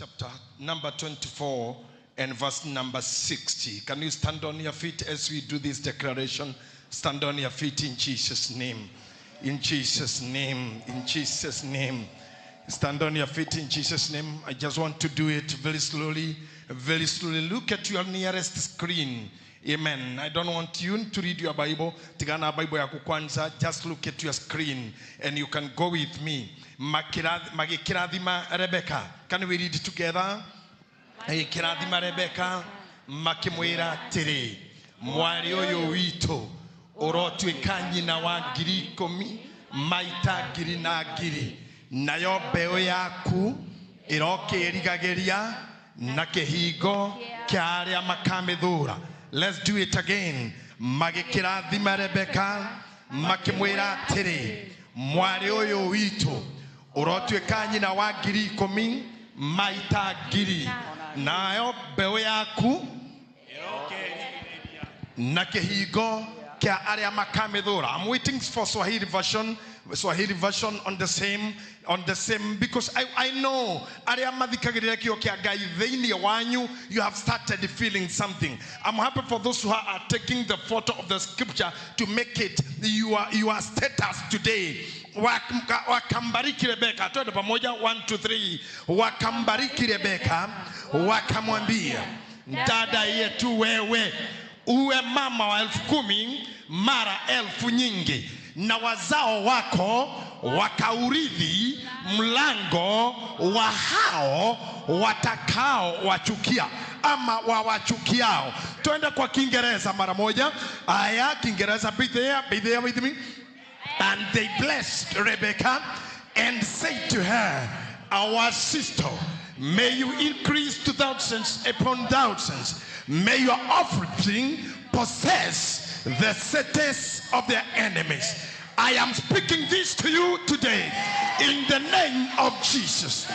chapter number 24 and verse number 60. Can you stand on your feet as we do this declaration? Stand on your feet in Jesus' name. In Jesus' name. In Jesus' name. Stand on your feet in Jesus' name. I just want to do it very slowly. Very slowly. Look at your nearest screen. Amen. I don't want you to read your Bible. Tigana Bible ya kwanza. Just look at your screen and you can go with me. Magikiradima Rebecca. Can we read it together? Magikiradima Rebecca. Makimwira tere. Mwari oyo wito. Orotweka nyina wa ngiri 10. Maita ngiri na ngiri. Nayo beo yaku. Iroke erigageria. Na kehigo. Kiaria makamedhura. Let's do it again. Magikiradima Rebecca. Makimwira tere. Mwari oyo wito. Orotweka nyina wa ngiri 10. Maita ngiri. Nayo beo yaku. Na kehigo. I'm waiting for Swahili version on the same because I know you have started feeling something. I'm happy for those who are taking the photo of the scripture to make it your status today. Wakambariki Rebecca. Twende pamoja 1 2 3. Wakambariki Rebecca, wakamwambia dada yetu wewe uwe mama wa 10,000 mara 1,000 nyingi, na wazao wako wakaurithi mlango wa hao watakao wachukia ama wawachukiao. Twende kwa Kiingereza mara moja. Aya, Kiingereza, be there with me. And they blessed Rebecca and said to her, our sister, may you increase to thousands upon thousands. May your offspring possess the cities of their enemies. I am speaking this to you today in the name of Jesus.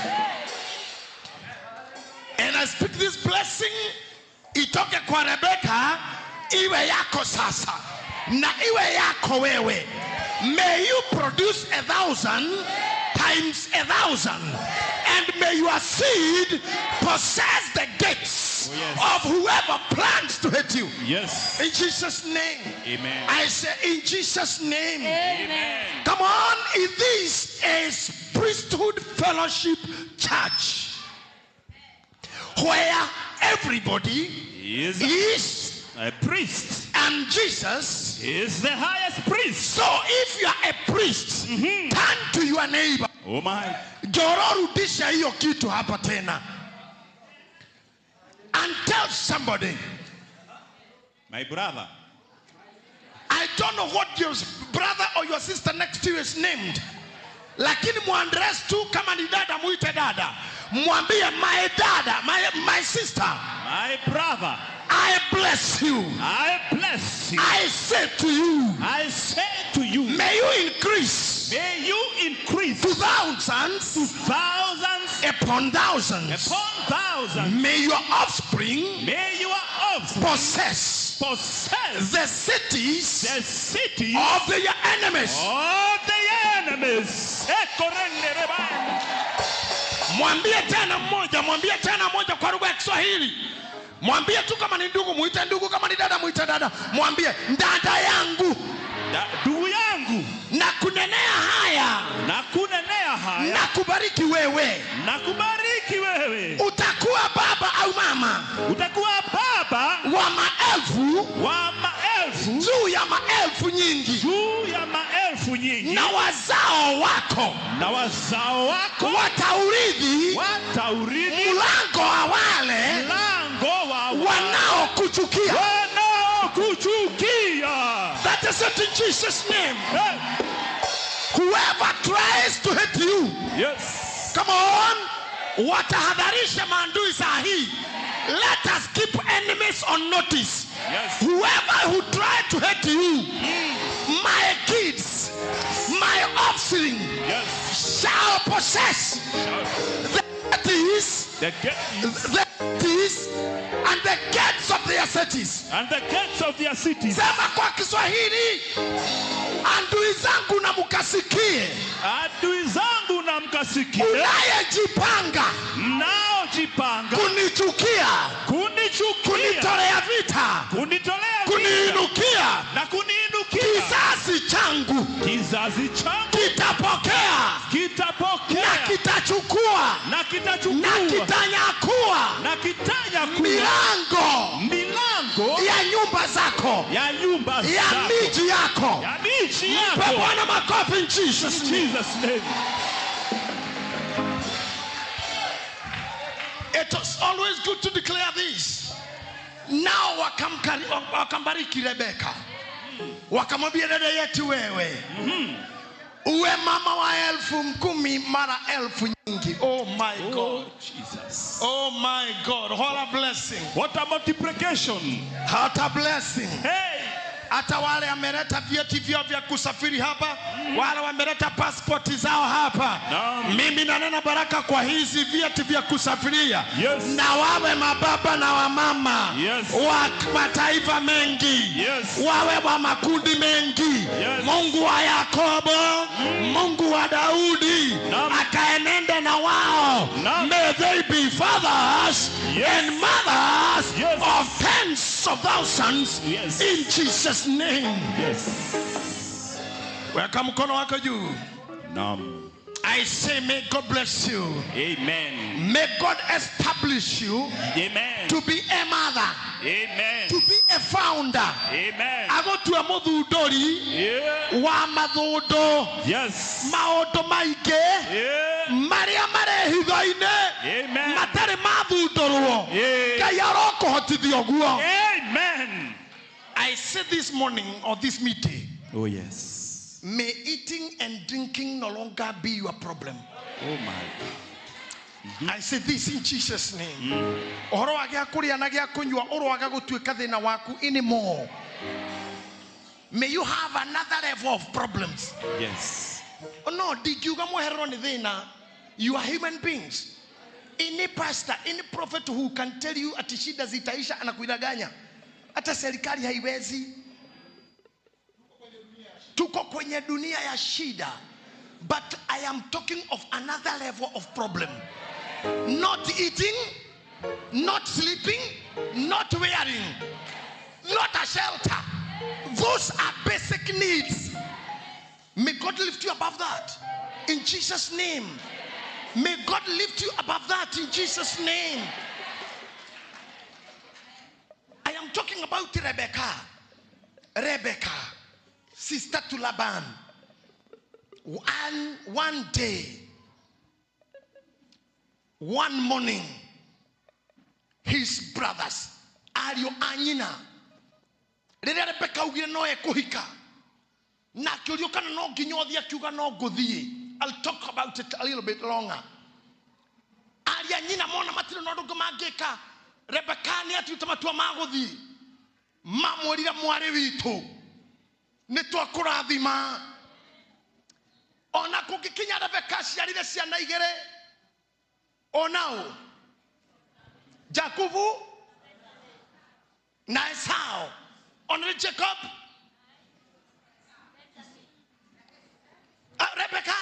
And I speak this blessing, itoke kwa Rebecca, iwe yako sasa, na iwe yako wewe. May you produce 1,000 times 1,000. And may your seed possess the gates of whoever plans to hate you. Yes. In Jesus' name. Amen. I say in Jesus' name. Amen. Come on. This is Priesthood Fellowship Church, where everybody is a priest. And Jesus is the highest priest. So if you are a priest, turn to your neighbor. Oh my. Jororudisha hiyo kitu hapa tena. And tell somebody, my brother. I don't know what your brother or your sister next to you is named. Lakini muandress tu kama ni dada muite dada. Mwambie my dada, my sister. My brother. I bless you. I bless you. I say to you. I say to you. May you increase. May you increase. To thousands. To thousands. Upon thousands. Upon thousands. May your offspring. May your offspring. Possess. The cities. The cities. Of their enemies. Of the enemies. Mwambie tena moja kwa lugha ya Kiswahili. Mwambie tu kama ni ndugu muite ndugu, kama ni dada muite dada. Mwambie dada yangu, ndugu yangu, nakunenea haya, nakubariki wewe, utakuwa baba au mama, utakuwa baba wa maelfu, juu ya maelfu nyingi, na wazao wako, wataurithi mlango wa wale wanaokuchukia. That is it in Jesus' name. Whoever tries to hate you, yes, come on, watahadharisha maadui saa hii. Let us keep enemies on notice. Yes. Whoever who try to hate you, my kids, my offspring, yes, shall possess the cities, and the gates of their cities. And the gates of their cities. Sema kwa Kiswahili, adui zangu na mkasikie. Adui zangu na mkasikie. Unayejipanga kunipanga, kunichukia, kunitolea vita, kuniinukia, na kuniinukia. Kizazi changu kitapokea, na kitachukua, na kitanyakua milango ya nyumba zako, ya miji yako. Mpe Bwana makofi in Jesus name. It is always good to declare this. Now wakambariki Rebeka, wakamwambia dada yetu wewe, uwe mama wa 10,000 mara 1000 nyingi. Oh my God, Jesus. Oh my God, what a blessing, What a multiplication. what a blessing. Hey. Hata wale wameleta vyeti vyao vya kusafiri hapa, wale wameleta pasipoti zao hapa. Mimi nanena baraka kwa hizi vyeti vya kusafiria. Yes. Na wawe mababa na wamama. Yes. Wa mataifa mengi. Yes. Wawe wa makundi mengi. Yes. Mungu wa Yakobo, Mungu wa Daudi, akaenende na wao. May they be fathers and mothers of tens of thousands in Jesus' name. Yes. Weka mkono wako juu. I say, may God bless you. Amen. May God establish you. Amen. To be a mother. Amen. To be a founder. Amen. Ago tu amududori. Wa mathundo. Yes. Maondo maige. Maria marehithoine. Amen. Matare mathundorwo. Ngai arokuhotithia guo. Amen. I said this morning or this meeting. Oh yes. May eating and drinking no longer be your problem. Oh my. I say this in Jesus' name. Oro wage akuria na gya kunywa, oro wage gutuika thina waku anymore. May you have another level of problems. Yes. Oh no, did you come here on thina? You are human beings. Any pastor, any prophet who can tell you ati shida zitaisha anakuidanganya. Hata serikali haiwezi. Tuko kwenye dunia ya shida. But I am talking of another level of problem. Not eating, not sleeping, not wearing, not a shelter. Those are basic needs. May God lift you above that in Jesus' name. May God lift you above that in Jesus' name. I am talking about Rebecca, sister to Laban. One day, one morning, his brothers, Ario Anyina, Rebecca ugire no ekuhika. Na kyurio kana no ginyothia kiuga no guthie. I'll talk about it a little bit longer. Aria nyina mona matire no ndugu mangika. Rebecca ni atuta matua maguthie. Mamurira mwari witu. Ni twakurathima. Ona kugikinya Rebecca ciarire ciana igere. Onao Jacobu na Esau. Only Jacob. Rebecca.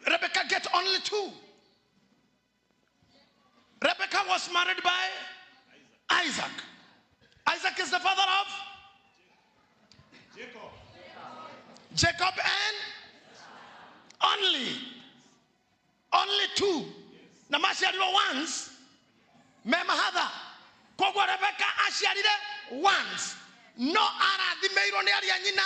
Rebecca get only 2. Rebecca was married by Isaac. Isaac is the father of Jacob and only 2. Namashiariro once. Memahada. Kogo Rebecca ashiarire once. No ara di meiro ne aria nyina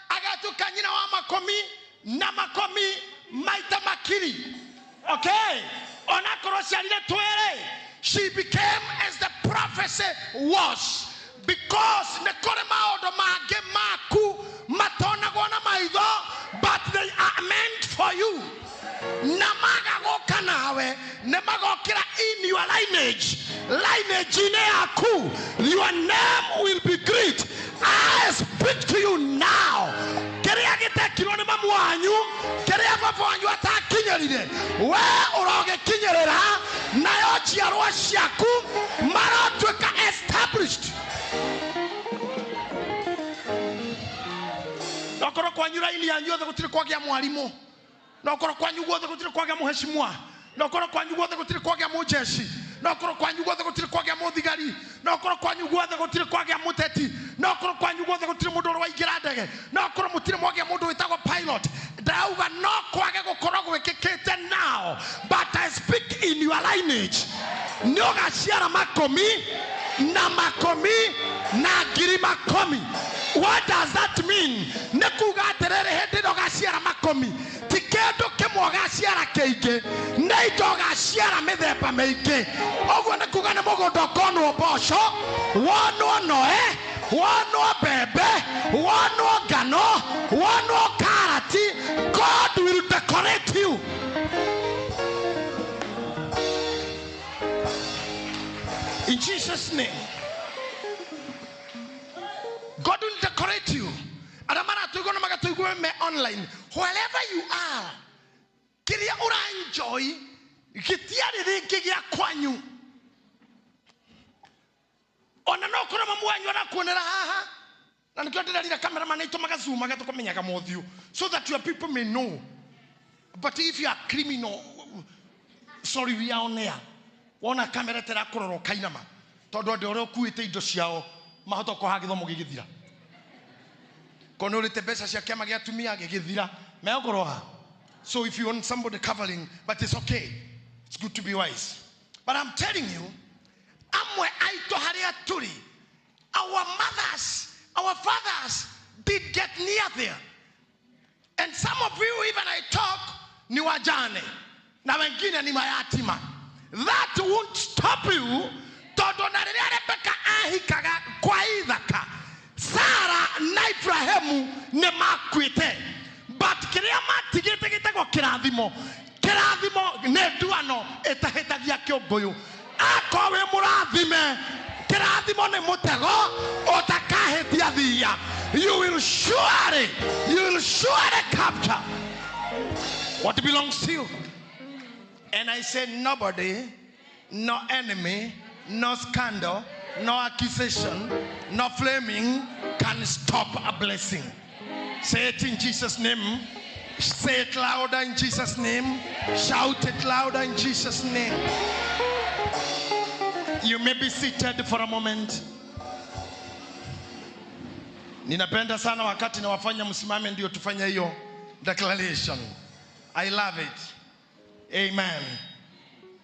agatuka nyina wa makomi na makomi maita makiri. Okay. Ona koroshiarire twere. She became as the prophecy was, because nekore maodo mage maku matona gona maido, but they are meant for you. Namaga go kanawe nemago kira in your lineage ine aku, your name will be great. I speak to you now. Keria gite kirone mamwanyu keria babanyu atakinyerire we uroge kinyerera nayo chiarwa ciaku maratweka established. Nokoro kwanyu raini yanyu othe gutire kwagya mwarimu. Nokoro kwanyu guothe gutire kwagya muheshimwa. no koro kwanyu guothe gutire kwagya mujeshi no koro kwanyu guothe gutire kwagya muthigari no koro kwanyu guothe gutire kwagya muteti no koro kwanyu guothe gutire mundu rwaingira ndege no koro mutire mwagya mundu witagwo pilot ndauga no kwage gukorwo gwikikite now, but I speak in your lineage ni ugaciara makomi na ngiri makomi. What does that mean? Nekuga atiriri hindi ugaciara makomi ti kindu kimwe ugaciara kiingi na indo ugaciara mithemba miingi. Oguo nikuga ni mugunda ukonwo mboco, wonwo noe, wonwo mbembe, wonwo ngano, wonwo karati. God will decorate you. In Jesus' name. God will decorate you. Online. Wherever you are, kiria ura enjoy, gitiari ringi gia kwanyu. Ona no kuna mamuanyu na kuonera haha. Na nikiotera rira cameraman ito magazoom agatukomenya kamothiu so that your people may know. But if you are criminal, sorry, we are on air. Wona kamera tera kuroro kainama. Todo de oro kuite indo ciao mahoto ko ha githomo gigithira. Kono rite besa cia kiama gia tumia gigithira. Me okoroha. So if you want somebody covering, but it's okay. It's good to be wise. But I'm telling you, amwe aito haria turi. Our mothers, our fathers did get near there. And some of you, even I talk, ni wajane. Na wengine ni mayatima. That won't stop you. Todo na Rebecca ahikaga kwa ithaka. Sarah na Ibrahimu ne makwite. But kiria matigite gitego kirathimo. Kirathimo ne duano etahetagia kiongoyo. Akowe murathime. Kirathimo ne mutego otakahetia thia. You will surely capture what belongs to you. And I said, nobody, no enemy, no scandal, no accusation, no flaming can stop a blessing. Say it in Jesus' name. Say it louder in Jesus' name. Shout it louder in Jesus' name. You may be seated for a moment. Ninapenda sana wakati na wafanya msimame ndio tufanya hiyo declaration. I love it. Amen.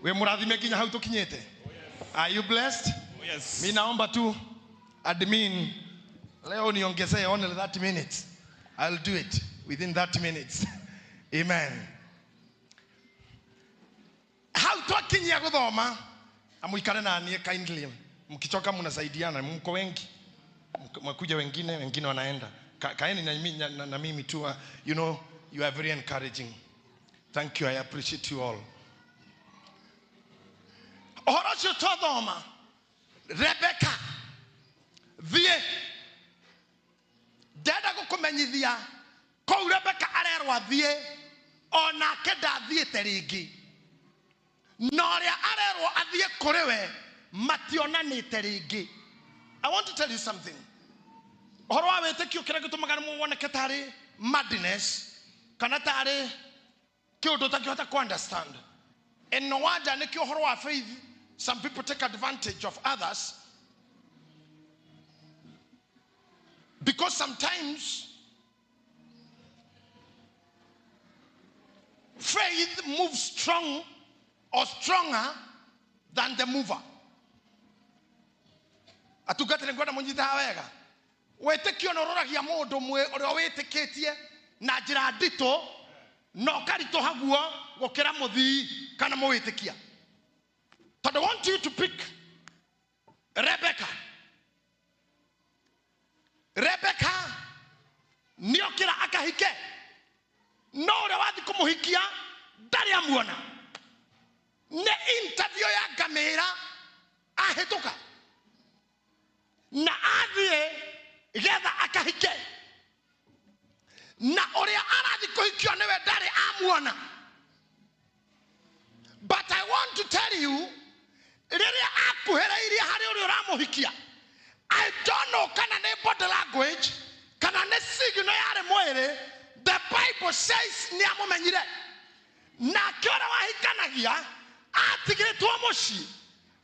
We murathime kinya hau tukinyete. Are you blessed? Oh, yes. Mimi naomba tu admin leo niongezee only 30 minutes. I'll do it within 30 minutes. Amen. How tukinyia guthoma amuikare na nie kindly. Mkichoka mnasaidiana, mko wengi. Mkuja wengine wanaenda. Kaeni na mimi tu. You know, you are very encouraging. Thank you. I appreciate you all. Orocho todoma. Rebecca. Vie. Dada kukumenyithia. Ko Rebecca arerwa vie. Ona keda vie terigi. Noria arerwa avie korewe. Mationa ni terigi. I want to tell you something. Horwa wetekio kira gutumaga mu wona ketari madness kana tare kyodo takiota ku understand. And no wonder ne kyo horwa faith, some people take advantage of others because sometimes faith moves strong or stronger than the mover. Atugatire ngwenda munyita wega wetekio nororagia mundu mwe uri weteketie na njira ndito no karito haguo gukira muthi kana muwitikia. But I want you to pick Rebecca. Rebecca niokira akahike no uri wathi kumuhikia ndari amuona ne interview ya kamera ahituka na athie getha akahike na oria arathi kuhikio niwe ndari amuona. But I want to tell you, riria akuhereirie hari uri uramuhikia, I don't know kana ne body language kana ne signal yare mwere. The Bible says ni amumenyire na kiora wahikanagia atigitwo muci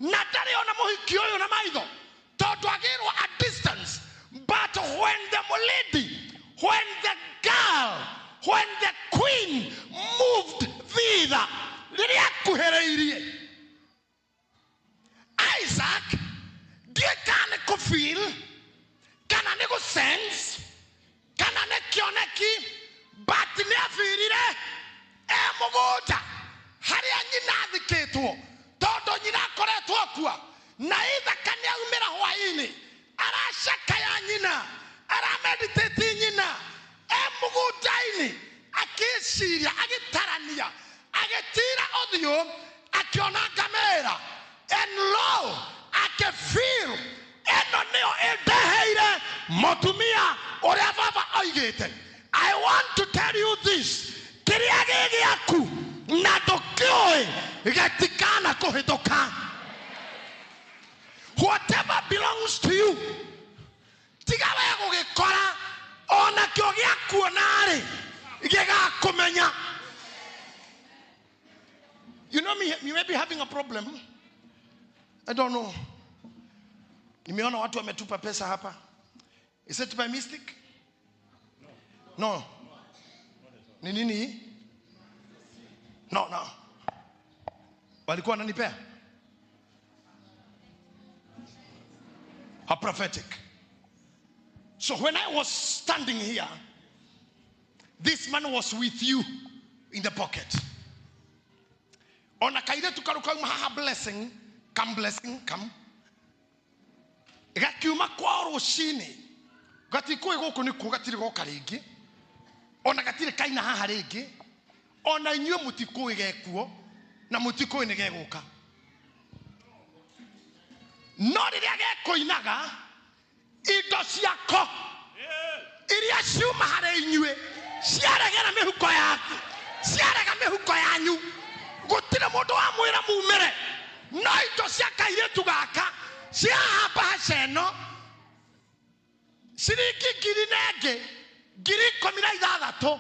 na ndari ona muhiki uyu na maitho tondu agirwo a distance. But when the lady, when the girl, when the queen moved thither, riria kuhereirie Isaac diekane ko feel kana ne go sense kana ne kioneki, but ne afirire muguta hari anyina thiketwo tondu nyina koretwo akua na itha kania umira hwaini arashaka ya nyina arameditate nyina mugutaini akisiria agitarania agitira othio akiona kamera and lo akefeel eno neo edeheire motumia uria baba oigite. I want to tell you this, kiria gigiaku na ndukioe gatikana kuhituka. Whatever belongs to you, tigawe gugikora ona kyo giakuonari gigakumenya. You know me, you may be having a problem. I don't know. Nimeona watu wametupa pesa hapa. Is it by mistake? No. Ni nini? No. Walikuwa wananipea? A prophetic. So when I was standing here, this man was with you in the pocket. On a kaide tukaruka maha blessing, come. Gakiuma kwa rushini. Gatiko igoko ni kugatire goka ringi. Ona gatire kaina haha ringi. Ona inywe mutiko igekuo na mutiko ni geguka. No riria gekoinaga indo ciako iria ciuma hari inywe ciaregera mihuko yaku ciarega mihuko yanyu gutire mundu wa mwira mumere no indo cia kairetu gaka cia hamba haceno ciringi ngiri nenge ngiri 16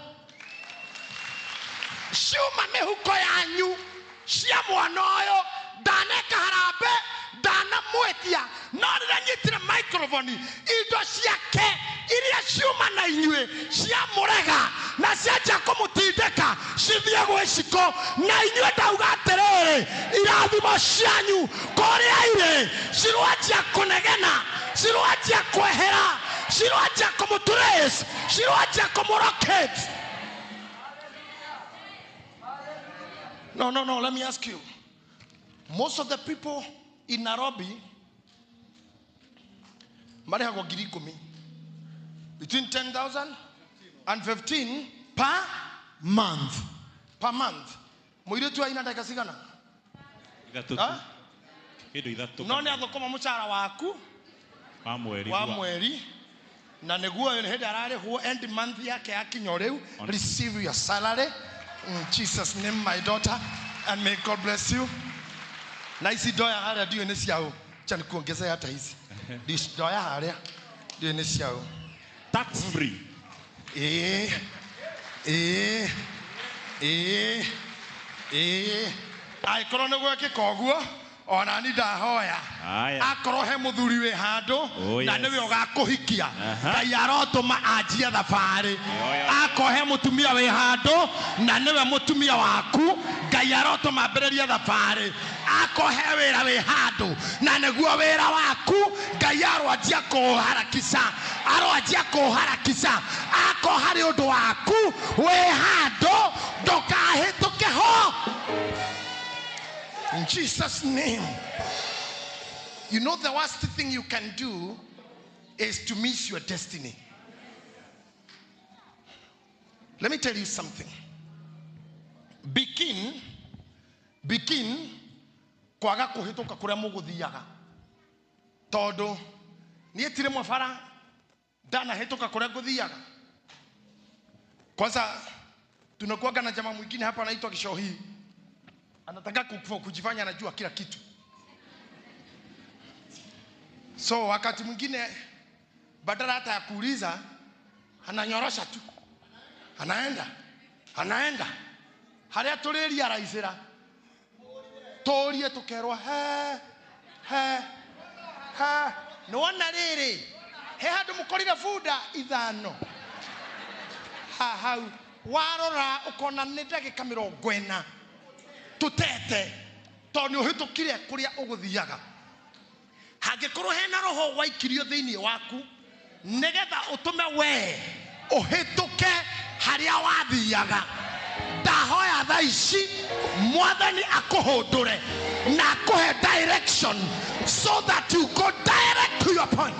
ciuma mihuko yanyu cia mwana uyu ndaneka harambe dana mwetia norira nyitire microphone indo ciake iria ciuma na inywe cia murega na ciaja kumutindika cithie gwiciko na inywe ndauga atiriri irathimo cianyu kuria ire cirwajia kunegena cirwajia kwehera cirwajia kumutrace cirwajia kumurocate. No, let me ask you, most of the people in Nairobi, marehagwo ngiri 10 between 10,000 and 15 per month. Muiretu aina dakika cigana? No ni athokoma mucara waku wa mweri na neguo hende ararehwo end month yake yakinyo riu. Receive your salary in Jesus name, my daughter, and may God bless you. Na isi doya haria ndio ni ciao chani kuongeza hata hizi doya haria ndio ni ciao tax free. Ai korone gweke koguo ona ni ndahoya akorohe muthuri we hando na niwe ugakuhikia Ngai arotuma anjia thabari akohe mutumia we hando na niwe mutumia waku Ngai arotuma mbereria thabari akohe wira we hando na niguo wira waku Ngai arwanjia kuharakisha ako hari undu waku we hando ndukahituke ho. In Jesus' name. You know the worst thing you can do is to miss your destiny. Let me tell you something. Begin kwaga kuhituka kuria muguthiaga. Todo nie tire mwafara dana hituka kuria guthiaga. Kwanza tunakuaga na jamaa mwingine hapa anaitwa Kishohi. Anataka kujifanya anajua kila kitu. So wakati mwingine badala hata ya kuuliza ananyorosha tu. Anaenda. haria tuliria raizira torie tukerwa he no wana riri he handu mukorire bunda ithano hau warora ukona ni ndagika 40 tutete to ni uhitukire kuria uguthiaga hangikorwo hena roho waikirio thiini waku nigetha utume we uhituke haria wathiaga ndahoya thaa ici mwathani akuhundure na akuhe direction so that you go direct to your point.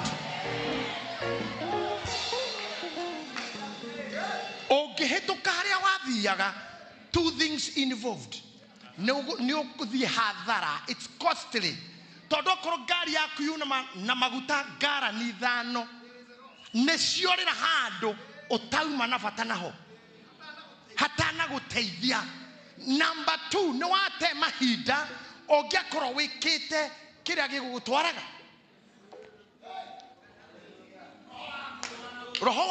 Ungihituka haria wathiaga, two things involved. Ni uguthie hathara, it's costly. Tondu okorwo ngari yaku yuna na maguta ngara ni thano niciorira handu utauma na bata naho hatana guteithia. Number 2, ni wate mahinda ungiakorwo wikite kiria gigugutwaraga. Roho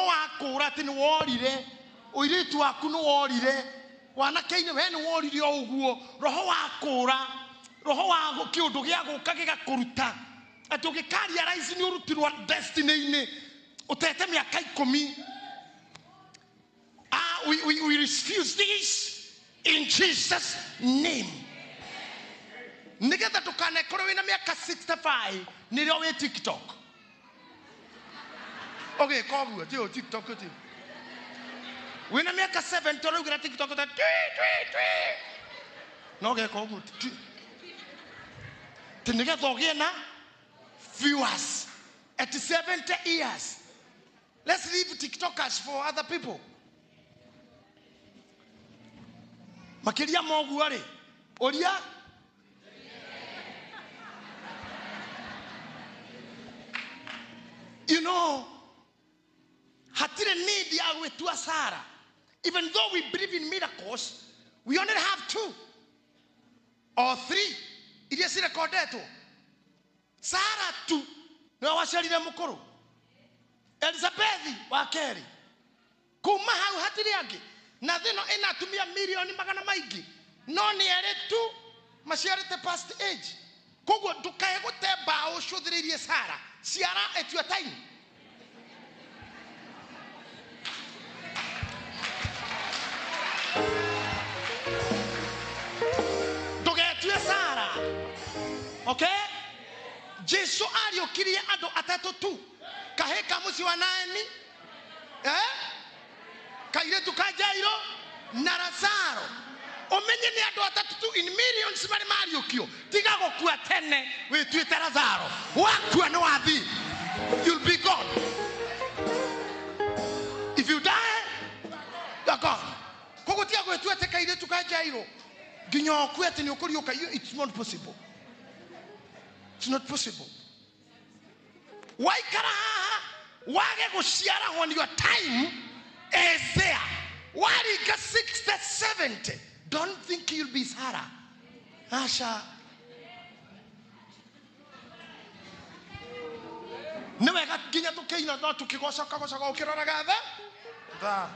wakura ati ni worire uiritu waku ni worire wanakeine we ni worire uguo roho wa kiundu gia guka gigakuruta ati ugikaria rise ni urutirwa destiny ni utete miaka 10. We refuse this in Jesus name. Nigetha tukane korwo wina miaka 65 nirio we TikTok. Okay, koguo tio TikTok tio. Wina miaka 7 toro ugira TikTok ta no ge koguo. Tinigetha ogie na viewers at 70 years. Let's leave TikTokers for other people. Makiria mogu ari oria you know hatire need ya wetu Sarah. Even though we believe in miracles, we only have 2 or 3 iria cirekodetwo. Sarah tu no waciarire mukuru Elizabeth wa keri kuma hau hatire angi na thino ina atumia milioni magana maingi no ni ere tu maciarite past age. Koguo ndukae gutemba ucuthiririe Sarah ciara at your time. Ndugetue Sarah, okay? Jesu ariokirie andu atatu tu kaheka muci wa nani kairetu ka Jairo na Lazaro. Omenye ni andu atatu tu in millions bari mariokio tiga gukua tene wituite Lazaro wakua no wathi you'll be gone. If you die you're gone. Kogutia gwetuite kairetu ka Jairo ginya okuete ni ukuriuka. It's not possible. It's not possible. Why kara wage guciara when your time is there? Why you get 60, 70? Don't think you'll be Sarah. Asha. Newe ginya tukeina no tukigosha ukirora gatha. Da.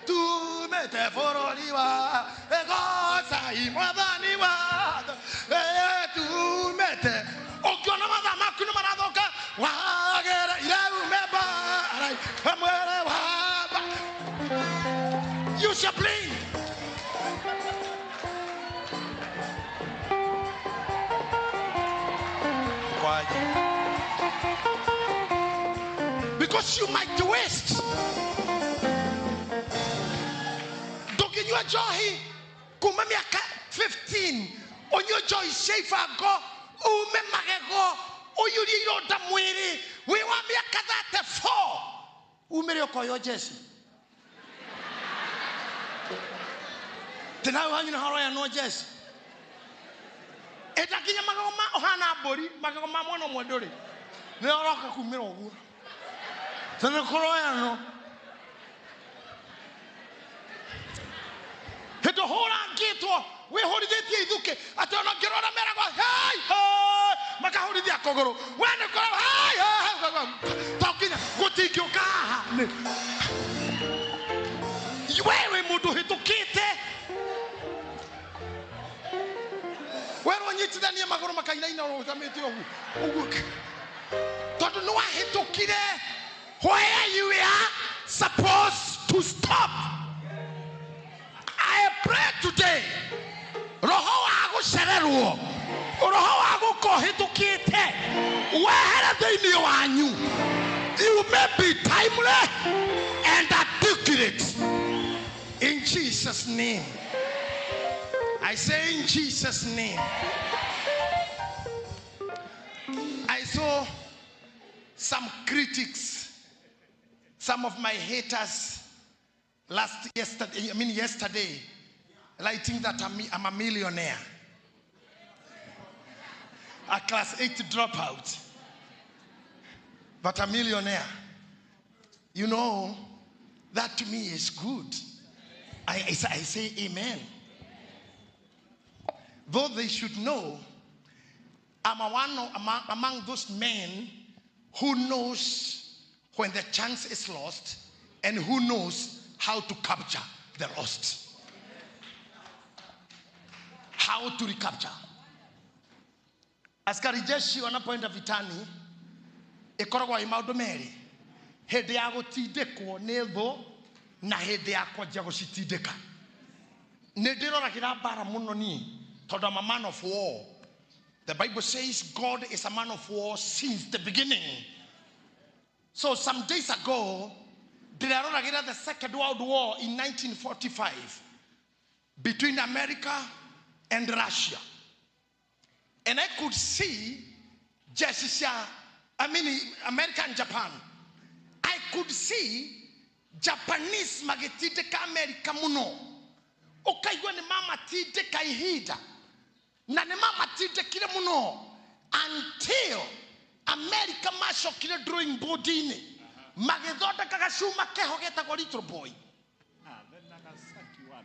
Tu mete foroliwa egosa imwadhaniwa tu mete okiona madhama kuno maradoka wagera ile umeba amwele waba. You shall play. Why? Because you might waste. Doginyo Johi kuma miaka 15 onyo Joy Shefa go ume magego oyuri yoda mwiri we wa miaka 34 umere okoyo Jesu tena wanyu na haro ya no Jesu etakinya magoma ohana bori magoma mono mwendori ne oroka kumira oguo tena koroya no heto hora ngitwo we horithitie ithuke ati ona ngirora merago hai makahorithia kogoro we ne kora hai tokinya gutingioka wewe nduhitukite wero nyitithania maguru makainaina utamite ugu tondu ni wahitukire where you are supposed to stop. I pray today roho wa gucererwo roho wa gukohitukite wehere thiini wanyu. You may be timely and articulate in Jesus' name. I say in Jesus' name. I saw some critics, some of my haters yesterday, writing that I'm a millionaire, a class 8 dropout, but a millionaire. You know, that to me is good. I say amen. Though they should know, I'm among those men who knows when the chance is lost and who knows how to capture the lost. How to recapture. Askari jeshi wanapoenda vitani, ikoragwo i maundu meri. Hende ya gutindikwo ni thu na hende ya kwanjia gucitindika. Ni ndiroragĩra mbara muno ni tondu I'm a man of war. The Bible says God is a man of war since the beginning. So some days ago, ndiroragĩra the Second World War in 1945 between America and Russia. And I could see America and Japan. I could see Japanese magitindika America muno. Okaigwa ni mama tindika ihida. Na ni mama tindikire muno until America macokire drawing board ini. Magithondeka gacuma keho getagwo Little Boy.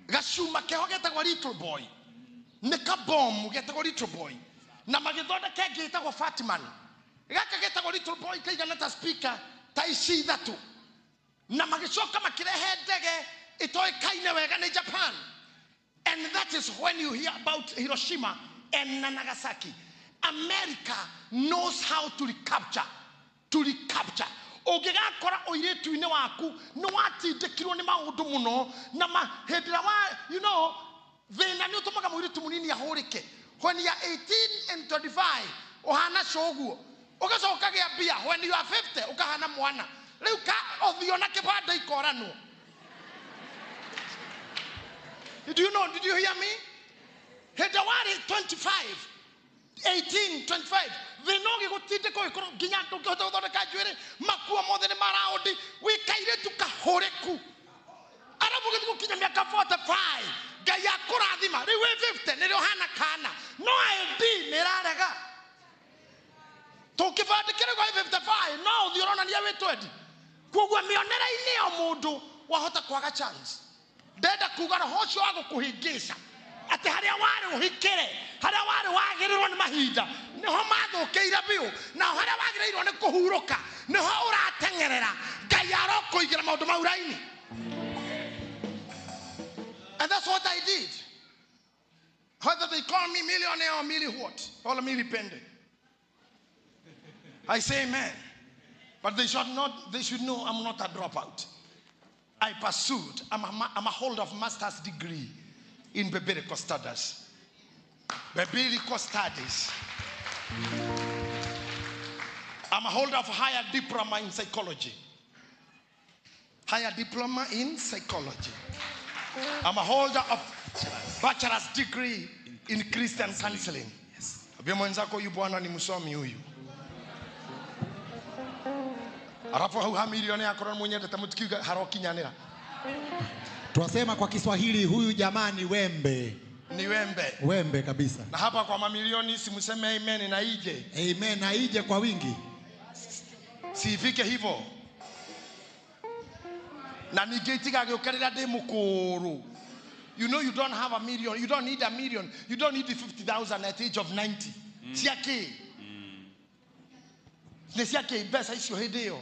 Gacuma keho getagwo Little Boy. Nika bomb getagwo Little Boy. Na magithondeka getagwo Fatman. Gaka getagwo Little Boy kaigana ta speaker ta ici ithatu. Na magicoka makirehe ndege itoikaine wega ni Japan. And that is when you hear about Hiroshima and Nagasaki. America knows how to recapture. To recapture. Ogegakora oiretu ine waku no watindikirwo ni maundu muno na mahedra wa you know thina ni utumaga muiretu munini ahurike. When you are 18 and 25 ohana shoguo ugacoka gia bia. When you are 50 ukahana mwana riu ka othiona kibanda ikorano. Did you hear me? Hedawari 25 18 25 vinogi gutinde ko ikoro ginya tukihota guthondeka njwiri makuo mothe ni maraudi wikaire tukahoreku arabu githu kinya miaka 45 ngai akurathima riu 50 ni hana kana no ID ni rarega tukibandikire kwa 55 no thiorona nia we 20 kugwa mionera ini o mundu wahota kwaga chance ndenda kuga roho cio agukuhingica ati haria wari uhikire haria wari wagirirwo ni mahinda niho mathukiire biu na haria wagirirwo ni kuhuruka niho uratengerera ngai arokuigira maundu mau raini. And that's what I did. Whether they call me millionaire or milli what or a milli pende, I say amen. But they should know I'm not a dropout. I pursued. I'm a holder of master's degree in biblical studies. Biblical studies. I'm a holder of higher diploma in psychology. Higher diploma in psychology. I'm a holder of bachelor's degree in Christian counseling. Yes. Abia mwenzako huyu bwana ni msomi huyu. Arapo hau hamilioni akoro mwenye tamutukiga harokinyanira. Tunasema kwa Kiswahili huyu jamani wembe. Ni wembe. Wembe kabisa. Na hapa kwa mamilioni simuseme amen na ije. Amen na ije kwa wingi. Sifike hivyo. Na nigetiga geukarira de mukuru. You know you don't have a million. You don't need a million. You don't need the 50,000 at the age of 90. Siake. Nesiake besa icio hideo.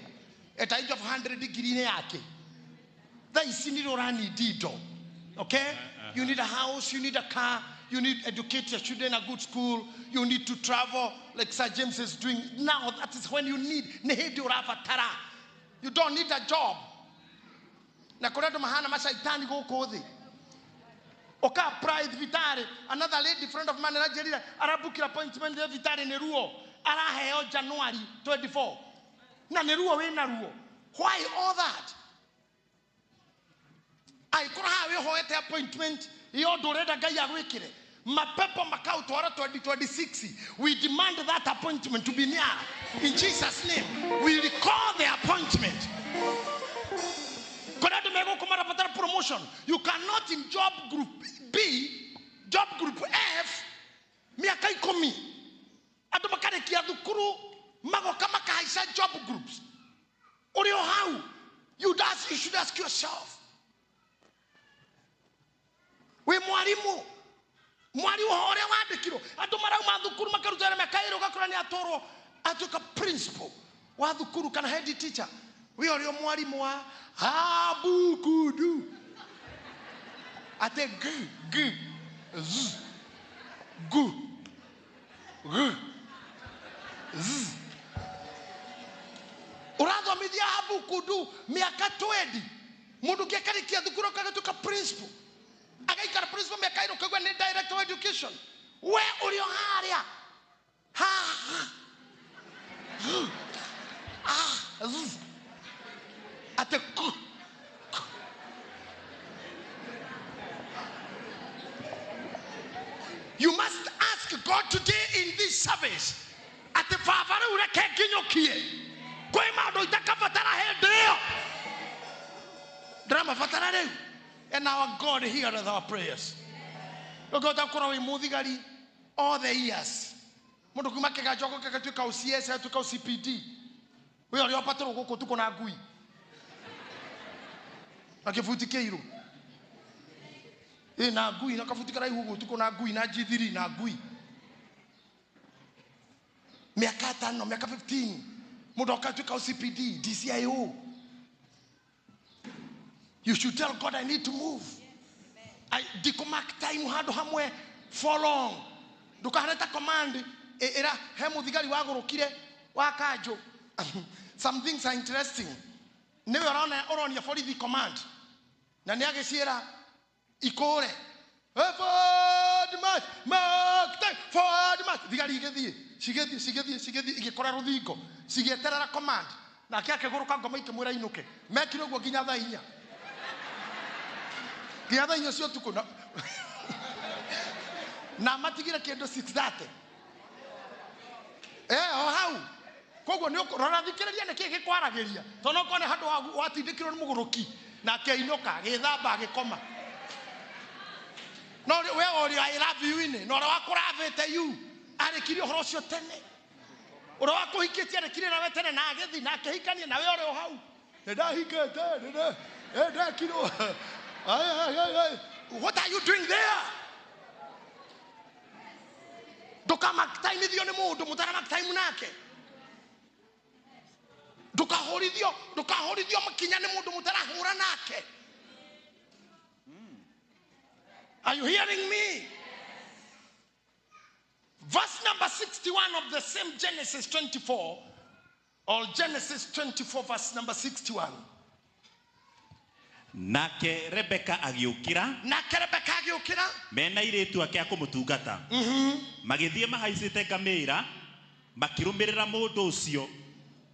At the age of 100 degree ne yake. That is siniro rani dido. Okay? You need a house, you need a car, you need to educate your children in a good school, you need to travel like Sir James is doing. Now that is when you need. You don't need a job. Na kuredo mahana mashaitani go kodhi. Oka pride vitare. Another lady friend of mine in Nigeria, Arabuki appointment vitare neruo. Araheo January 24. Na neruo we naruo. Why all that? I could have a hoete appointment. You do read a guy wikire. My pepper Macau 2026. We demand that appointment to be near. In Jesus' name. We recall the appointment. Promotion. You cannot in job group B, job group F, miakai komi. Adomakare kia dukuru mago kama kaisa job groups. Or how? You should ask yourself. We mwalimu. Mwalimu hore wadikiro. Adomara madukuru makarujana makairo gakurani atoro atoka principal. Wadukuru kana head teacher. We are your mwalimu wa Abukudu. Ate gu z gu gu z. Urado media Abukudu miaka 20. Mudu kekari kia dukuro kagatuka principal. Agaikara principal miaka iro kagwa ni director of education. Where uri area? Ha z. Ate gu. You must ask God today in this service. At the Father, and our God heareth our prayers. All the years. CPD. We are your patron go to Konagui. Akifutikeiro. Na gui na kafutika rai hugo tuko na gui na jidiri na gui miaka 5 miaka 15 mudoka tuka CPD DCIO. You should tell God I need to move. I dikomak time hado hamwe for long dukahareta command era hemu digari wagorokire wakajo. Some things are interesting. Never on your 40 command na niage siera Ikore. Forward march. Digari igethie. Sigethie igikora ruthingo. Sigieterera command. Na kia kegoroka ngoma ikimwira inuke. Mekire guo ginya thaa 4. Ginya thaa 4 cio tuko na matigire kendo 6:30. O hau. Koguo ni ukurora thikiriria ni kiki kwaragiria. Tono kone handu watindikirwo ni mugoroki na keinuka githamba gikoma. No, we already I love you in it. No, I could you. I kill your horse your ten. Or I could get a killer of a nugget, the Nakahikani, and I know how. What are you doing there? Dokamak time is the only mode, Mutaramak time nake. Doka horidio, Makinan Mutara Huranake. Are you hearing me? Verse number 61 of the same Genesis 24, or Genesis 24, verse number 61. Nake Rebeka agiukira. Mena iretu ake akumutungata. Magithie mahaicite ngamira, makirumirira mundu ucio.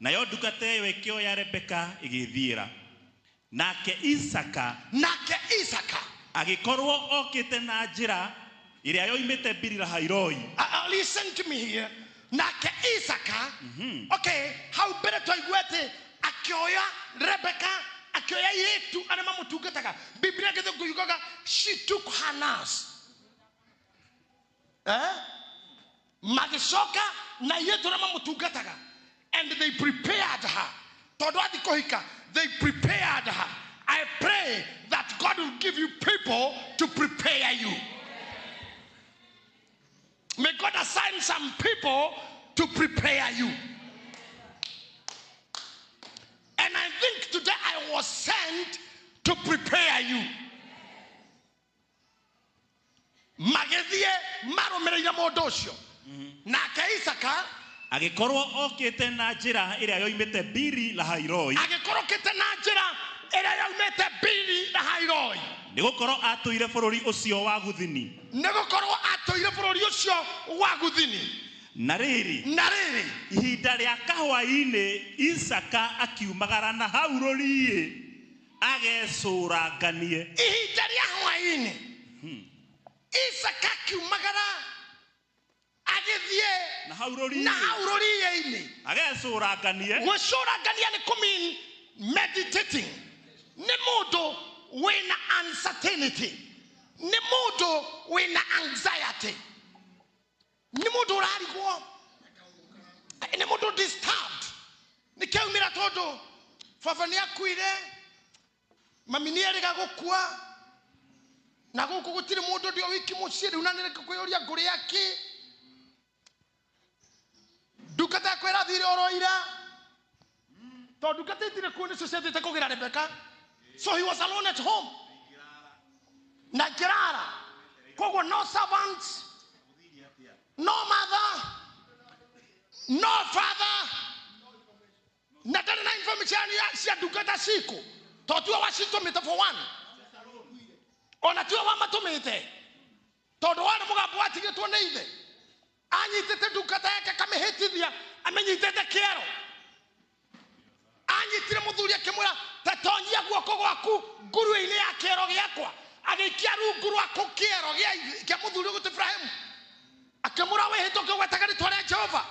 Nayo ndungata iyo ikioya Rebeka igithiira. Nake Isaka agikorwo okite na njira iria yoimite Birira Hairoi. Listen to me here. Nake Isaka. Okay, how better to igwete akioya Rebeka akioya yetu anama mutungataga. Biblia gete kuyugaga she took her nurse. Magishoka na yetu anama mutungataga, and they prepared her. Todwadi kohika, they prepared her. I pray that God will give you people to prepare you. May God assign some people to prepare you. And I think today I was sent to prepare you. magithie marumireire mundu ucio nake Isaka agikorwo okite na njira iria yoimite biri la hairoi agikorokite na njira iria yoimite biri la hairoi nigukorwo atuire bururi ucio wa guthini nigukorwo atuire bururi ucio wa guthini na riri ihinda ria kahwaini Isaka akiumagara na hau rũriĩ agecũranganie ihinda ria hwaini Isaka akiumagara agithie na hau rũriĩ ini agecũranganie gũcũrangania nĩ kũmean meditating nĩ mũndũ wĩna uncertainty nĩ mũndũ wĩna anxiety nĩ mũndũ ũrarigwo nĩ mũndũ disturbed nĩ kĩaumĩra tondũ baba nĩ akuire mami nĩ erĩga gũkua na gũkũ gũtirĩ mũndũ ndĩ o wiki mũciĩ rĩu na nĩreke kwĩyũria ngũrĩa kĩ ndungata yakwa ĩrathire oro ira tondũ ndungata itirĩ kuo nĩcio ciathiĩte kũgĩra Rebeka so he was alone at home na ngĩrara koguo no servants no mother no father na ndarĩ na information cia ndungata ciku tondũ tiwe wacitũmĩte for one ona tiwe wamatũmĩte tondũ warĩ mũgambo watigĩtwo nĩ ithe anyitĩte ndungata yake akamĩhĩtithia amenyitĩte kĩero anyitire mũthuri akĩmwĩra tatonyia guoko gwaku nguru-inĩ ya kĩero gĩakwa agĩikia rungu rwaku kĩero gĩa mũthuri gũtĩ Ibrahimu akĩmwĩra wĩhĩtũke gwetaga rĩtwa rĩa Jehova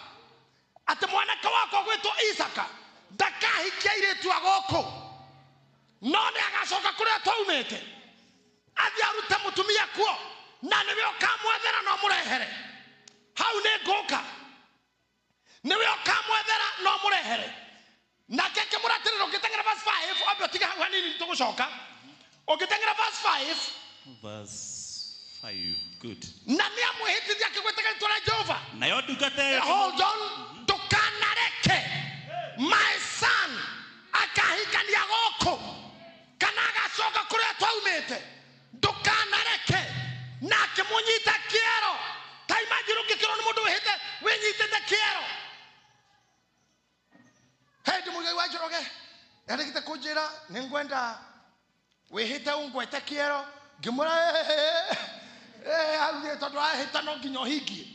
atĩ mwanake wakwa gwĩtwo Isaka ndakahikia airĩtu a gũkũ no nĩ agacoka kũrĩa twaumĩte athiĩ arute mũtumia kuo na nĩwe ũkamwethera no mũrehere hau nĩ ngũka nĩwe ũkamwethera no mũrehere nake akĩmũratĩrĩra ũngĩteng'era verse 5 ambe ũtige hau hanini tũgũcoka ũngĩteng'era verse 5 good na nĩ amwĩhĩtithia akĩgwetaga rĩtwa rĩa Jehova nayo ndungata hold on ndũkanareke my son akahikania gũkũ kana agacoka kũrĩa twaumĩte ndũkanareke na akĩmũnyita kĩero ta imagine ũngĩkĩrwo nĩ mũndũ wĩnyitĩte kĩero hĩndĩ mũigai wa Njoroge erĩgĩte kũnjĩra nĩ ngwenda wĩhĩte ũngwete kĩero ngĩmwĩra augire tondũ ahĩta no nginya ũhingie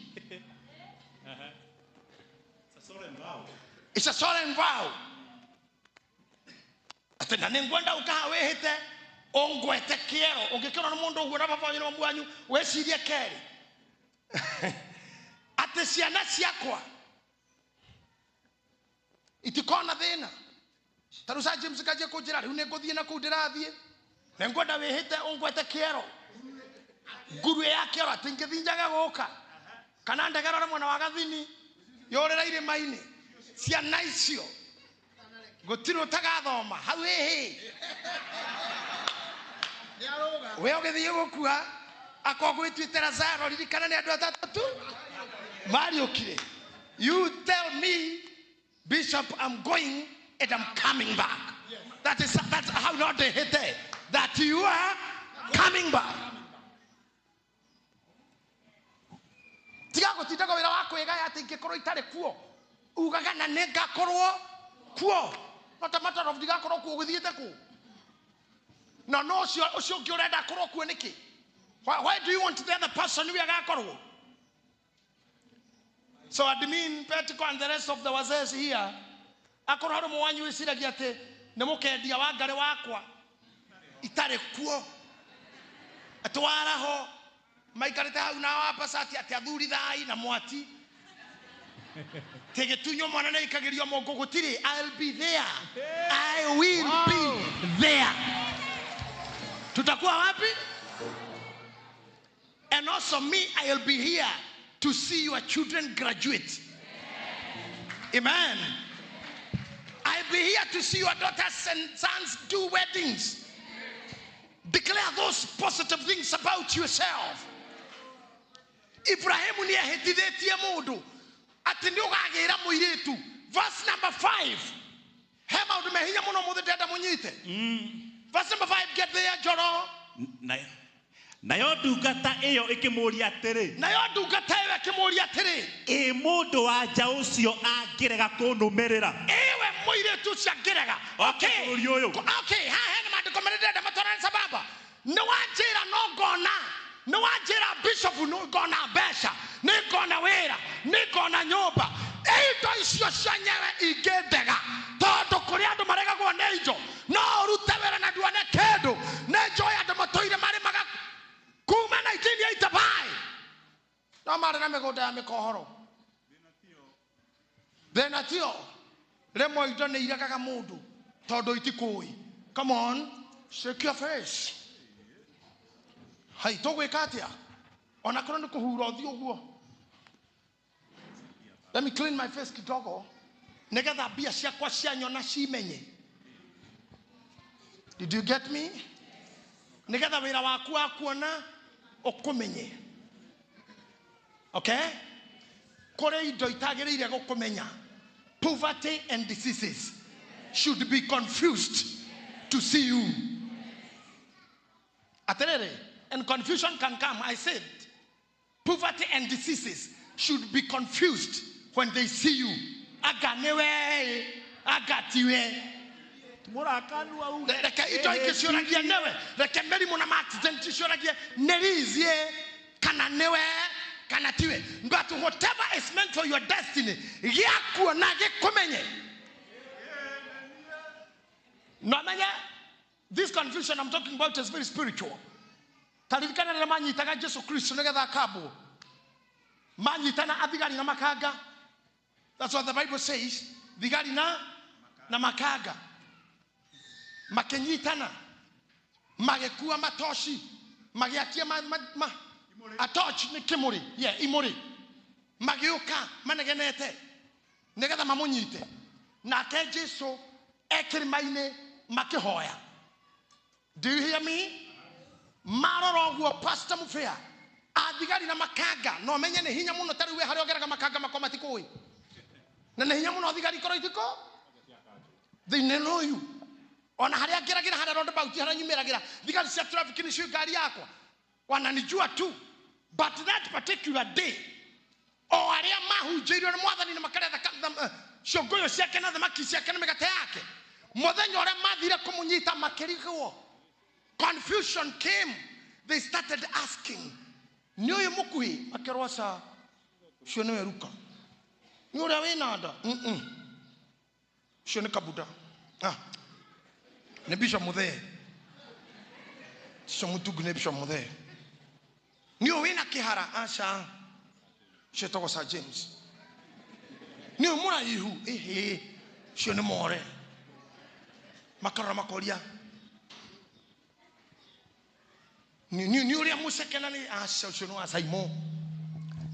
it's a solemn vow atĩ na nĩ ngwenda ũkaha wĩhĩte ũngwete kĩero ũngĩkĩrwo nĩ mũndũ ũguo na baba wanyu na mami wanyu wĩcirie kerĩ atĩ ciana ciakwa itikona thĩna tarĩu Sir James kanjie kũnjĩra rĩu nĩ ngũthiĩ na kũu ndĩrathiĩ nĩ ngwenda wĩhĩte ũngwete kĩero nguru ya kĩero atĩ ngĩthinjaga gũka kana ndegera mwena wa gathini yũrĩra irĩma-inĩ ciana icio gũtirĩ ũtagathoma hau we ũgĩthiĩ gũkua akogwĩtuĩte Lazaro ririkana nĩ andũ atatũ mariũkire you tell me Bishop I'm going and I'm coming back that's how not they hit there that you are coming back tiga gũtindaga wĩra wa kwĩgaya atĩ ingĩkorwo itarĩ kuo ugaga na nĩ ngakorwo kuo not a matter of ndigakorwo kuo gũthiĩte kuo na no ũcio ũngĩ ũrenda akorwo kuo nĩkĩ why do you want the other person we agakorwo so admin Petico and the rest of the wazee here akorwo harĩ mwanyu wĩciragia atĩ nĩ mũkendia wa ngarĩ wakwa itarĩ kuo atĩ waraho maikarĩte hau na wapacati atĩ athuri thai na mwati tegetunyo mwana nĩ ikagĩrio mongo gũtirĩ I'll be there I will be there tutakuwa wapi and also me I'll be here to see your children graduate amen I'll be here to see your daughters and sons do weddings declare those positive things about yourself Ibrahimu nĩ ahĩtithĩtie mũndũ atĩ nĩ ũgagĩra mũirĩtu verse number 5 he maũndũ mehinya mũno mũthĩ ndenda mũnyite verse number 5 get there Njoro nayo ndungata iyo ikimuria atiri nayo ndungata ĩyo ĩkĩmũũria atĩrĩ mũndũ wa nja ũcio angĩrega kũnũmĩrĩra ewe mũirĩtu ũcio angĩrega okay okay haha hena maandĩko marĩa ndĩrenda matwarane sambamba nĩ wanjĩra no ngona nĩ wanjĩra bishop nĩ ngona mbeca nĩ ngona wĩra nĩ ngona nyũmba indo icio cenyewe ingĩndega tondũ kũrĩ andũ maregagwo nĩ indo no ũrute wĩra na nduone kĩndũ nĩ njũĩ andũ matũire marĩmaga kuma 1985 no marĩ na mĩgũnda ya mĩkohoro thĩna tio rĩmwe indo nĩ iregaga mũndũ tondũ itikũĩ. Come on, shake your face. Hai tũgwĩka atĩa ona korwo nĩ kũhura ũthiũ ũguo. Let me clean my face kidogo nĩgetha mbia ciakwa cianyona cimenye. Did you get me? Nĩgetha wĩra waku wa kuona ũkũmenye. Okay? Kũrĩ indo itagĩrĩire gũkũmenya. Poverty and diseases should be confused to see you. Aterere, and confusion can come. I said, poverty and diseases should be confused when they see you. Aganewe, agatiwe. mũrakanua uge Reke ito ikicioragia newe. Reke meri muna accident icioragia nerizie kana newe kana tiwe. But whatever is meant for your destiny, giakuo na gikumenye. No manya, this confusion I'm talking about is very spiritual. Taririkana na manyitaga Jesu Kristo negetha akabo. Manyitana athigari na makaga. That's what the Bible says. Thigari na makaga. Makenyitana. Magekua matoshi. Magiakia atoch ni kimuri. Yeah, imuri. Magioka manegenete. Negetha mamunyite. Na ke Jesu ekirimaine makihoya. Do you hear me? Maroro pastor mufea. Athigari na makaga no menye ne hinya muno tari we hari ogeraga makaga makomatikoi. Na ne hinya muno athigari koroitiko. They know you. Ona hari ageragira hari roundabout hari nyimeragira. Thigari cia traffic ni cio gari yakwa. Wananijua tu. But that particular day o aria mahunjirio ni mwathani na makaretha ciongoyo ciake na thamaki ciake na migate yake. Muthenya uria mathire kumunyita makirigwo. Confusion came. They started asking. Nyoyo mukuhi akerwasa shone weruka. Nyura we nada. Shone kabuda. Ne bishop muthe. Somutugu ne bishop muthe. Nyo we na kihara asha. Shetoko Sir James. Nyo mura ihu shone more. Makara makoria. Ni uri amusekena ni ashono asaimo.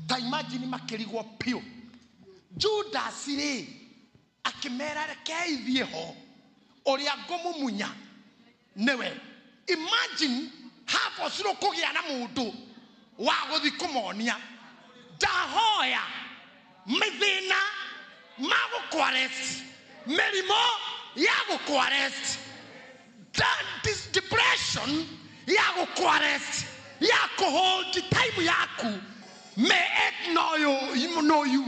Ta imagine makirigwo pio. Judas ri akimera rekeithie ho. Ori agomumunya newe. Imagine half osiro kugia na mundu wa guthi kumonia. Dahoya mithina magukwarest. Merimo yagukwarest. This depression yago quarest yako hold time yaku me et know you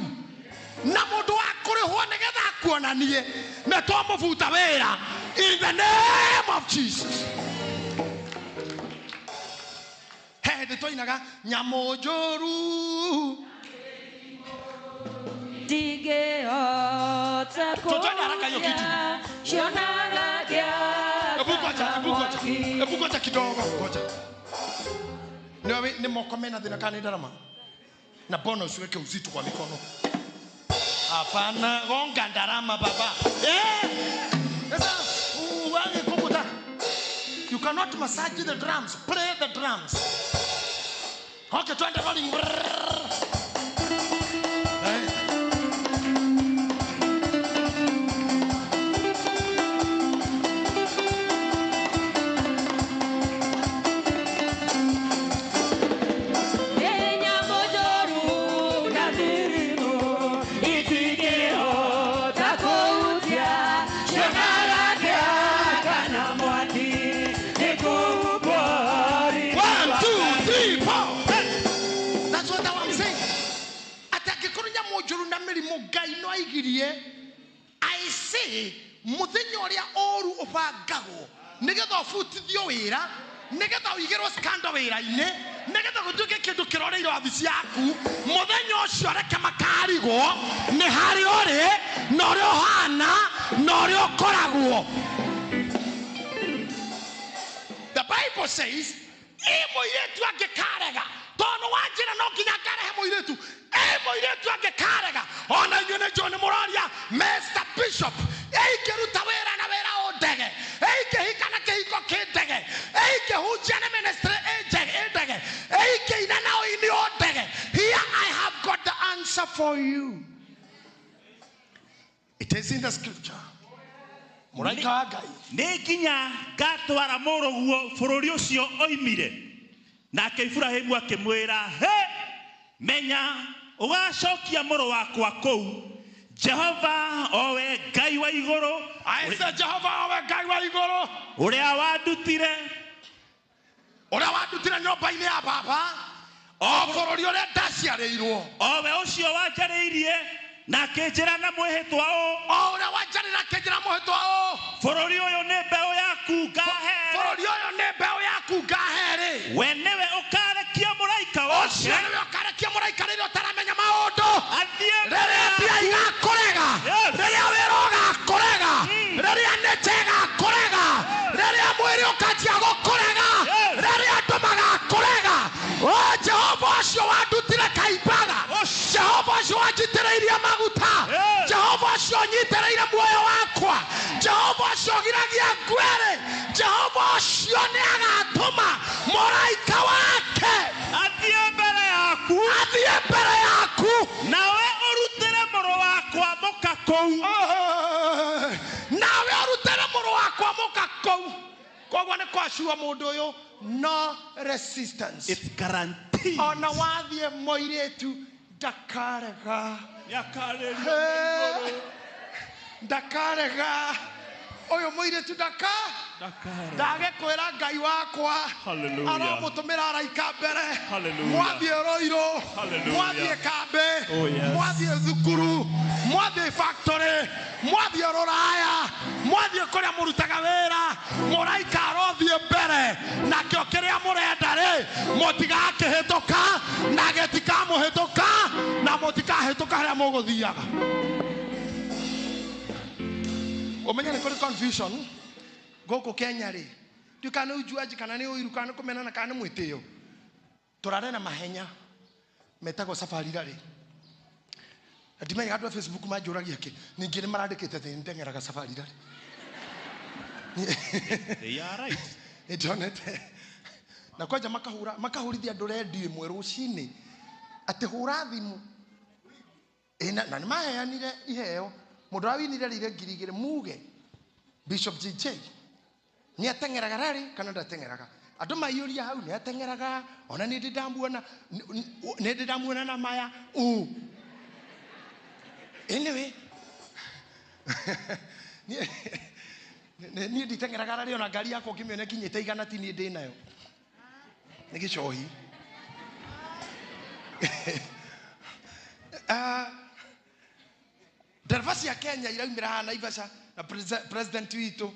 na mundu akuri ho negetha kuonanie na tomuvuta wera in the name of Jesus. Hey, de toinaga nyamojoru dige ota ko shona ga Ebugoja kidogo ngoja. Ni mokomena dhina kani darama. Na bona usiweke uzito kwa mikono. Hapana, gonga ndarama baba. Sasa uwange kukuta. You cannot massage the drums, play the drums. Okay, twende rolling. One, two. ndakari mugai no aigirie I say muthenya uria oru ubangagwo nigetha butithio wira nigetha uigirwo scandal wira-ini nigetha gutuike kindu kiroreire wabici yaku muthenya ucio reke makarigwo ni hari uri na uri uhana na uri ukoragwo. The Bible says moiretu angikarega tono wanjira no nginya ngarehe moiretu moiretu angikarega ona inyuĩ nĩ njũĩ nĩ mũroria Mr. Bishop ingĩruta wĩra na wĩra ũndege ingĩhika na kĩhiko kĩndege ingĩhunjia na ministry ndege ingĩina na ũini ũndege. Here I have got the answer for you. It is in the scripture. Mũraika wa Ngai nĩ nginya ngatwara mũrũguo bũrũri ũcio oimire nake Ibrahimu akĩmwĩra he menya ũgacokia mũrũ wakwa kũu Jehova owe Ngai wa igũrũ aisa Jehova owe Ngai wa igũrũ ũrĩa wandutire nyũmba-inĩ ya baba o bũrũri ũrĩa ndaciarĩirwo owe ũcio wanjarĩirie na kĩnjĩra na mwĩhĩtwa o ũrĩa wanjarĩra kĩnjĩra mwĩhĩtwa o bũrũri ũyũ nĩ mbeũ yaku ngahere we nĩwe ũkarekia mũraika wacio nĩwe ũkarekia mũraika rĩrĩa ũtaramenya maũndũ rĩrĩa mbia igakũrega rĩrĩa wĩra ũgakũrega rĩrĩa nĩte ĩgakũrega rĩrĩa mwĩrĩ ũkanjia gũkũrega rĩrĩa andũ magakũrega Jehova ũcio wandutire kaimbaga Jehova ũcio wanjitĩrĩirie maguta Jehova ũcio nyitĩrĩire muoyo wakwa Jehova ũcio giragia ngwere Jehova ũcio nĩ agatũma mũraika wake athiĩ mbere yaku nawe ũrutĩre mũrũ wakwa mũka kũu koguo nĩ kwacua mũndũ ũyũ no resistance. It's guaranteed. Ona wathiĩ mũirĩtu ndakarega ũyũ mũirĩtu ndagĩkwĩra Ngai wakwa aramũtũmĩra araika mbere mwathiĩ Roiro mwathiĩ Kambe mwathiĩ thukuru mwathiĩ factory mwathiĩ Rũraya mwathiĩ kũrĩa mũrutaga wĩra mũraika arothiĩ mbere nakĩo kĩrĩa mũrenda mũtigakĩhĩtũka na gĩtikamũhĩtũka na mũtikahĩtũka harĩa mũgũthiaga. Umenya nĩ kũrĩ confusion gũkũ Kenya rĩ ndikana ujuaji kana nĩ ũiru kana kũmenana kana nĩ mwĩtĩo tũrare na mahenya metagwo safari rally ndimenya andũ a Facebook manjũragia kĩ ningĩ nĩ marandĩkĩte thĩ ndengeraga safari rally they are right ndonete na kwanja makahurithia andũ redio ĩmwe rũcinĩ atĩ hũra thimũ na nĩ maheanire iheo mũndũ awinire rĩire 2,000 muge Bishop JJ nĩ atengeraga rally kana ndatengeraga andũ maiyũria hau nĩ atengeraga ona nĩ ndamuona na maya anyway niĩ nditengeraga rally ona ngari yakwa ngĩmĩona kinyĩte 100 ti niĩ ndĩ nayo nĩ gĩcohi Dervasi ya Kenya iraumira hana Naivasha na president witũ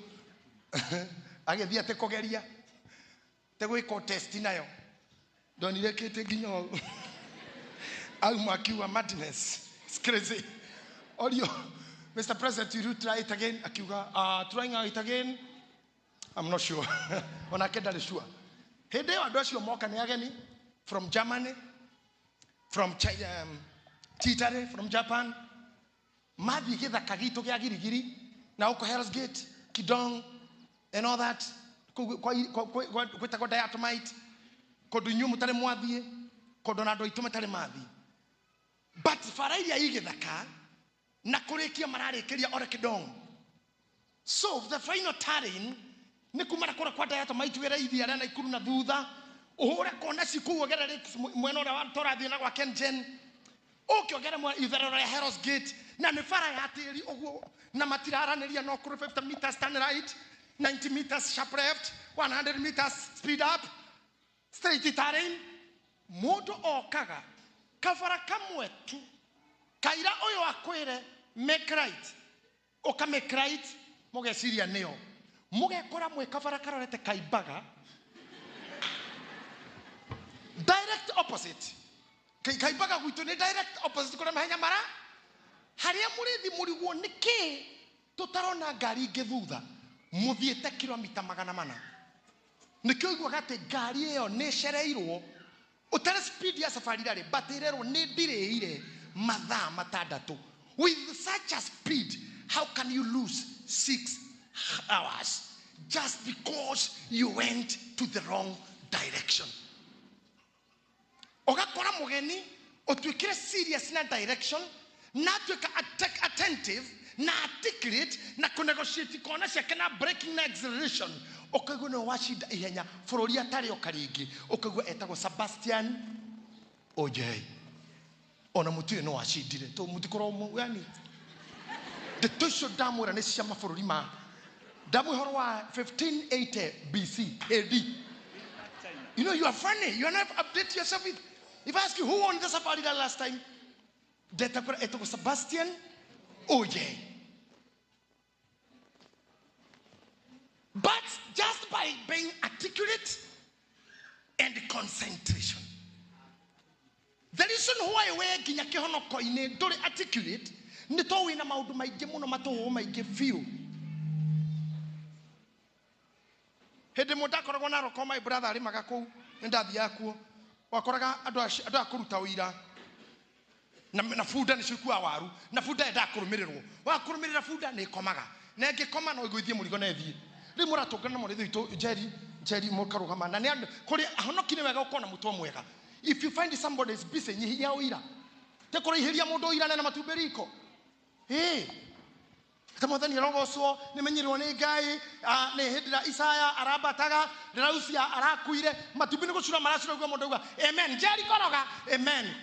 agĩthiĩ atĩ kũgeria te gwĩka test nayo ndonire kĩte nginya auma akiuga madness. It's crazy. Audio Mr. President, you try it again akiuga trying it again I'm not sure ona kenda sure hende andũ acio moka nĩ ageni from Germany from China, Gitahi from Japan mathi gĩthaka gitu gĩa girigiri na uko Hell's Gate Kidong and all that kwĩtagwo diatomite kũndũ inyuĩ mũtarĩ mwathiĩ kũndũ na andũ aitũ matarĩ mathiĩ but farairia igĩthaka na kũrĩkia mararĩkĩria ore Kidong. So the final terrain nĩ kumara kũra kwa diatomite wĩra ithi arĩa na ikuru na thutha ũhũre kona cikuo gerere mwena ũrĩa wa tũrathiĩ na gwa Kengen ũkĩogera itherero rĩa Hell's Gate na nĩ bara ya tĩri ũguo na matiraranĩria no kũrĩ 50 meters turn right 90 meters sharp left 100 meters speed up straight terrain mũndũ okaga kabara kamwe tu kaira oyo akwire make right oka make right mugeciria neo mugekora mwekabara karorete kaibaga direct opposite kaibaga gwitu ni direct opposite kora mahenya mara haria murithi muriguo niki tutarona ngari ngithutha muthiete kilomita 400 nikio igwa gate ngari iyo ni cereirwo utare speed ya safari rari batirerwo ni ndireire mathaa matandatu with such a speed how can you lose 6 hours just because you went to the wrong direction ogakora mugeni otwikire serious na direction na twika attentive na articulate na negotiate kona cia na breaking na acceleration okagwo no washida ihenya furori atari okaringi okagwo etagwo Sebastian Ojei ona mutu no washidire to mutikoro mu yani the tosho damura ne cia mafurori ma damu horo wa 1580 BC AD. You know, you are funny, you are not update yourself with. If I ask you who won the safari that last time, it was Sebastian Ojei. But just by being articulate and concentration. The reason why we ginya kihono koine dole articulate ni to wina maudu maige muno matoho maige few. Hede mudakoragwo na roko my brother ari magaku ndathi yakuo wakoraga andu akuruta uira na fuda ni cikua waru na fuda enda kurumirirwo wakurumirira fuda ni komaga na ngikoma no igwithie murigo na ethie ri muratungana mo rithu itu jeri mukarugama na ni kuri honokine wega ukona mutwa mwega if you find somebody is busy nyihia uira te kuri ihiria mundu uira na matuberiko Tamothani rogoswo ni menyirwo ni Ngai ni hindira Isaya arabataga Rausia arakuire matubi ni gucura maracura gwa mundu gwa amen jeri koroga amen